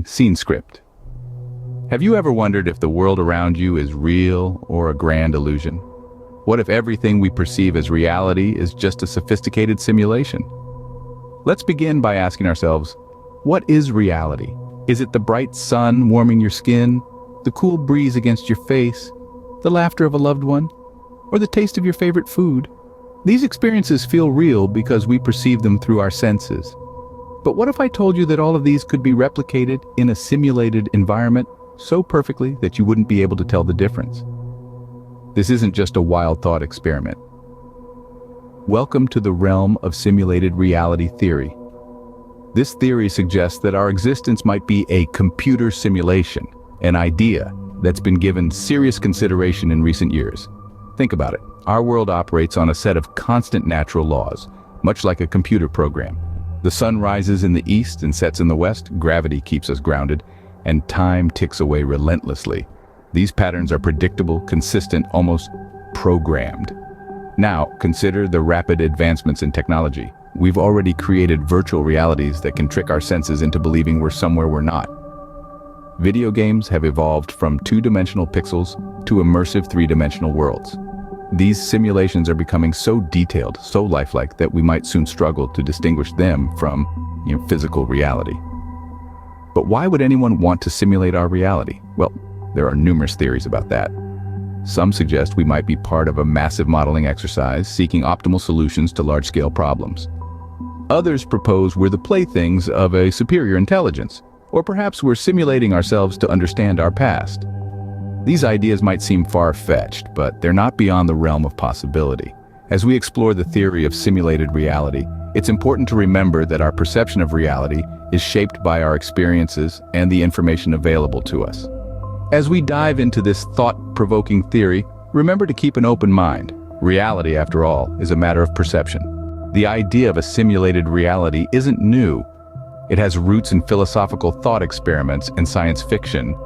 scene script. Have you ever wondered if the world around you is real or a grand illusion? What if everything we perceive as reality is just a sophisticated simulation? Let's begin by asking ourselves, what is reality? Is it the bright sun warming your skin, the cool breeze against your face, the laughter of a loved one, or the taste of your favorite food? These experiences feel real because we perceive them through our senses. But what if I told you that all of these could be replicated in a simulated environment so perfectly that you wouldn't be able to tell the difference? This isn't just a wild thought experiment. Welcome to the realm of simulated reality theory. This theory suggests that our existence might be a computer simulation, an idea that's been given serious consideration in recent years. Think about it. Our world operates on a set of constant natural laws, much like a computer program. The sun rises in the east and sets in the west, gravity keeps us grounded, and time ticks away relentlessly. These patterns are predictable, consistent, almost programmed. Now, consider the rapid advancements in technology. We've already created virtual realities that can trick our senses into believing we're somewhere we're not. Video games have evolved from two-dimensional pixels to immersive three-dimensional worlds. These simulations are becoming so detailed, so lifelike, that we might soon struggle to distinguish them from, physical reality. But why would anyone want to simulate our reality? Well, there are numerous theories about that. Some suggest we might be part of a massive modeling exercise, seeking optimal solutions to large-scale problems. Others propose we're the playthings of a superior intelligence, or perhaps we're simulating ourselves to understand our past. These ideas might seem far-fetched, but they're not beyond the realm of possibility. As we explore the theory of simulated reality, it's important to remember that our perception of reality is shaped by our experiences and the information available to us. As we dive into this thought-provoking theory, remember to keep an open mind. Reality, after all, is a matter of perception. The idea of a simulated reality isn't new. It has roots in philosophical thought experiments and science fiction,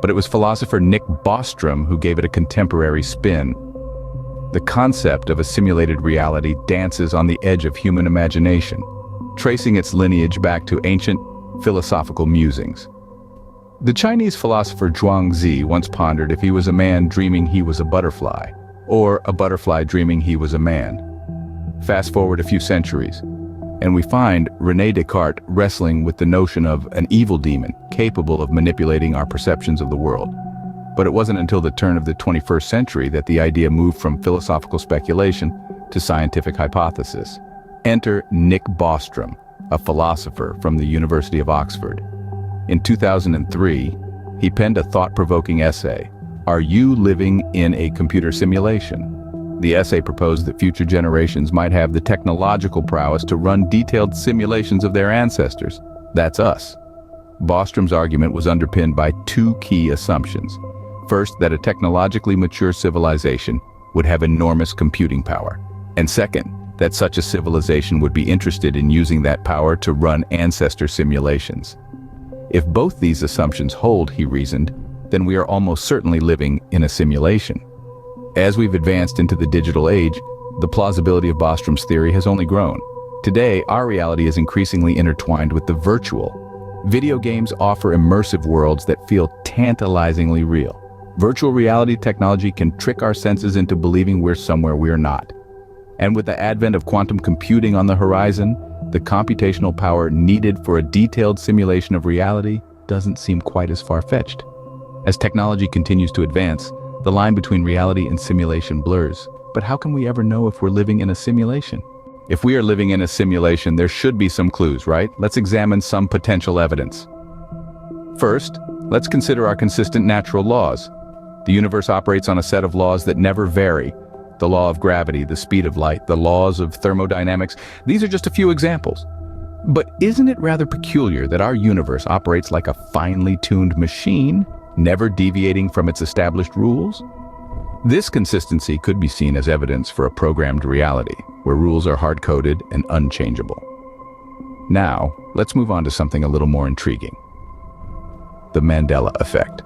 but it was philosopher Nick Bostrom who gave it a contemporary spin. The concept of a simulated reality dances on the edge of human imagination, tracing its lineage back to ancient philosophical musings. The Chinese philosopher Zhuangzi once pondered if he was a man dreaming he was a butterfly, or a butterfly dreaming he was a man. Fast forward a few centuries, and we find René Descartes wrestling with the notion of an evil demon capable of manipulating our perceptions of the world. But it wasn't until the turn of the 21st century that the idea moved from philosophical speculation to scientific hypothesis. Enter Nick Bostrom, a philosopher from the University of Oxford. In 2003, he penned a thought-provoking essay, "Are You Living in a Computer Simulation?" The essay proposed that future generations might have the technological prowess to run detailed simulations of their ancestors. That's us. Bostrom's argument was underpinned by two key assumptions. First, that a technologically mature civilization would have enormous computing power. And second, that such a civilization would be interested in using that power to run ancestor simulations. If both these assumptions hold, he reasoned, then we are almost certainly living in a simulation. As we've advanced into the digital age, the plausibility of Bostrom's theory has only grown. Today, our reality is increasingly intertwined with the virtual. Video games offer immersive worlds that feel tantalizingly real. Virtual reality technology can trick our senses into believing we're somewhere we're not. And with the advent of quantum computing on the horizon, the computational power needed for a detailed simulation of reality doesn't seem quite as far-fetched. As technology continues to advance, the line between reality and simulation blurs. But how can we ever know if we're living in a simulation? If we are living in a simulation, there should be some clues, right? Let's examine some potential evidence. First, let's consider our consistent natural laws. The universe operates on a set of laws that never vary. The law of gravity, the speed of light, the laws of thermodynamics. These are just a few examples. But isn't it rather peculiar that our universe operates like a finely tuned machine, never deviating from its established rules? This consistency could be seen as evidence for a programmed reality, where rules are hard-coded and unchangeable. Now, let's move on to something a little more intriguing. The Mandela effect.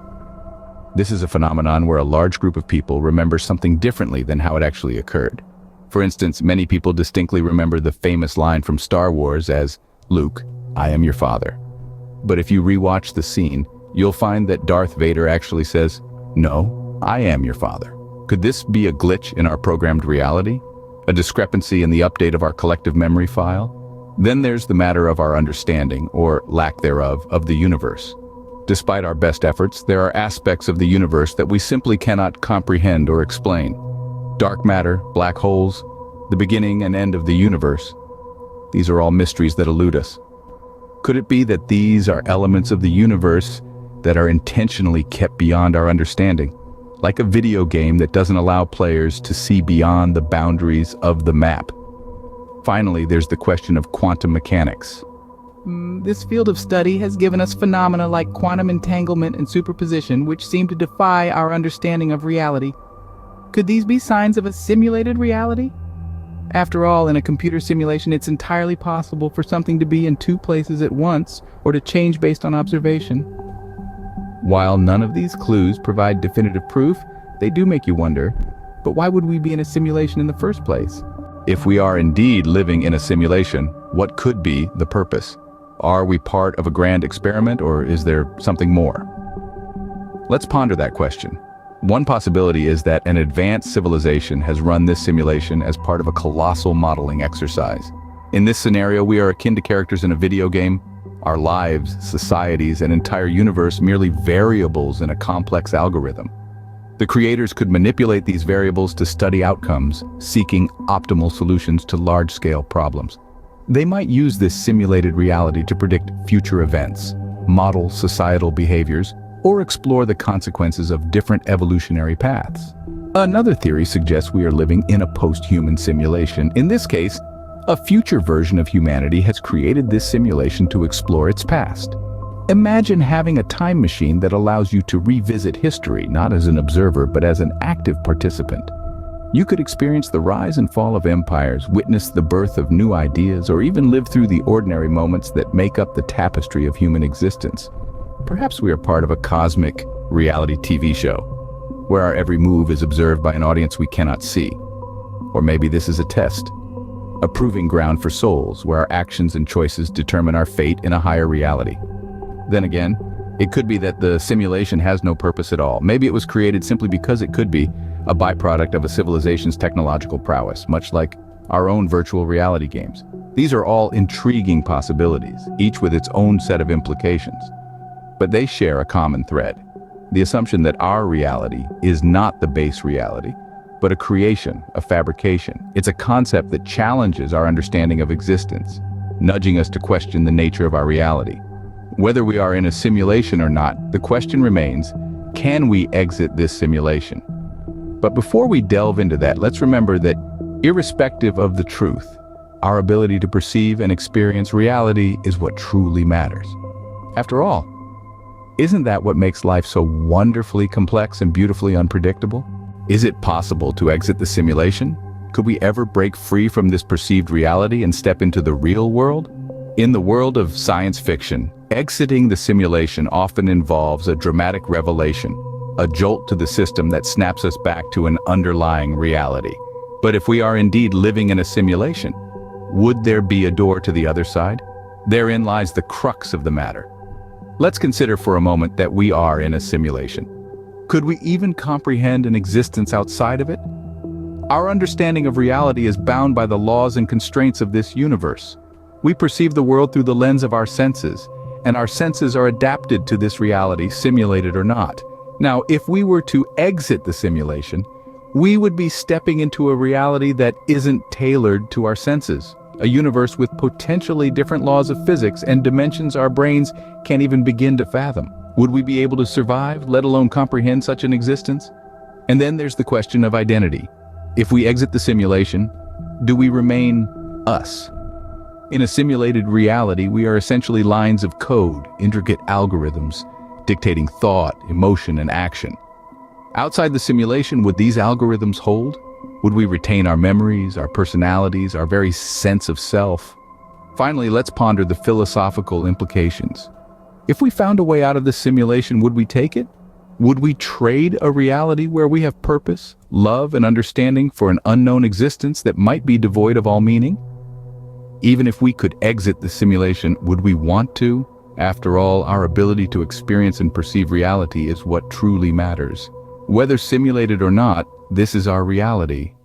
This is a phenomenon where a large group of people remember something differently than how it actually occurred. For instance, many people distinctly remember the famous line from Star Wars as, "Luke, I am your father." But if you rewatch the scene, you'll find that Darth Vader actually says, "No, I am your father." Could this be a glitch in our programmed reality? A discrepancy in the update of our collective memory file? Then there's the matter of our understanding, or lack thereof, of the universe. Despite our best efforts, there are aspects of the universe that we simply cannot comprehend or explain. Dark matter, black holes, the beginning and end of the universe. These are all mysteries that elude us. Could it be that these are elements of the universe that are intentionally kept beyond our understanding? Like a video game that doesn't allow players to see beyond the boundaries of the map. Finally, there's the question of quantum mechanics. This field of study has given us phenomena like quantum entanglement and superposition, which seem to defy our understanding of reality. Could these be signs of a simulated reality? After all, in a computer simulation, it's entirely possible for something to be in two places at once, or to change based on observation. While none of these clues provide definitive proof, they do make you wonder, but why would we be in a simulation in the first place? If we are indeed living in a simulation, what could be the purpose? Are we part of a grand experiment, or is there something more? Let's ponder that question. One possibility is that an advanced civilization has run this simulation as part of a colossal modeling exercise. In this scenario, we are akin to characters in a video game. Our lives, societies, and entire universe merely variables in a complex algorithm. The creators could manipulate these variables to study outcomes, seeking optimal solutions to large-scale problems. They might use this simulated reality to predict future events, model societal behaviors, or explore the consequences of different evolutionary paths. Another theory suggests we are living in a post-human simulation. In this case, a future version of humanity has created this simulation to explore its past. Imagine having a time machine that allows you to revisit history, not as an observer, but as an active participant. You could experience the rise and fall of empires, witness the birth of new ideas, or even live through the ordinary moments that make up the tapestry of human existence. Perhaps we are part of a cosmic reality TV show, where our every move is observed by an audience we cannot see. Or maybe this is a test, a proving ground for souls, where our actions and choices determine our fate in a higher reality. Then again, it could be that the simulation has no purpose at all. Maybe it was created simply because it could be a byproduct of a civilization's technological prowess, much like our own virtual reality games. These are all intriguing possibilities, each with its own set of implications. But they share a common thread, the assumption that our reality is not the base reality, but a creation, a fabrication. It's a concept that challenges our understanding of existence, nudging us to question the nature of our reality. Whether we are in a simulation or not, the question remains, can we exit this simulation? But before we delve into that, let's remember that irrespective of the truth, our ability to perceive and experience reality is what truly matters. After all, isn't that what makes life so wonderfully complex and beautifully unpredictable? Is it possible to exit the simulation? Could we ever break free from this perceived reality and step into the real world? In the world of science fiction, exiting the simulation often involves a dramatic revelation, a jolt to the system that snaps us back to an underlying reality. But if we are indeed living in a simulation, would there be a door to the other side? Therein lies the crux of the matter. Let's consider for a moment that we are in a simulation. Could we even comprehend an existence outside of it? Our understanding of reality is bound by the laws and constraints of this universe. We perceive the world through the lens of our senses, and our senses are adapted to this reality, simulated or not. Now, if we were to exit the simulation, we would be stepping into a reality that isn't tailored to our senses, a universe with potentially different laws of physics and dimensions our brains can't even begin to fathom. Would we be able to survive, let alone comprehend such an existence? And then there's the question of identity. If we exit the simulation, do we remain us? In a simulated reality, we are essentially lines of code, intricate algorithms, dictating thought, emotion, and action. Outside the simulation, would these algorithms hold? Would we retain our memories, our personalities, our very sense of self? Finally, let's ponder the philosophical implications. If we found a way out of this simulation, would we take it? Would we trade a reality where we have purpose, love, and understanding for an unknown existence that might be devoid of all meaning? Even if we could exit the simulation, would we want to? After all, our ability to experience and perceive reality is what truly matters. Whether simulated or not, this is our reality.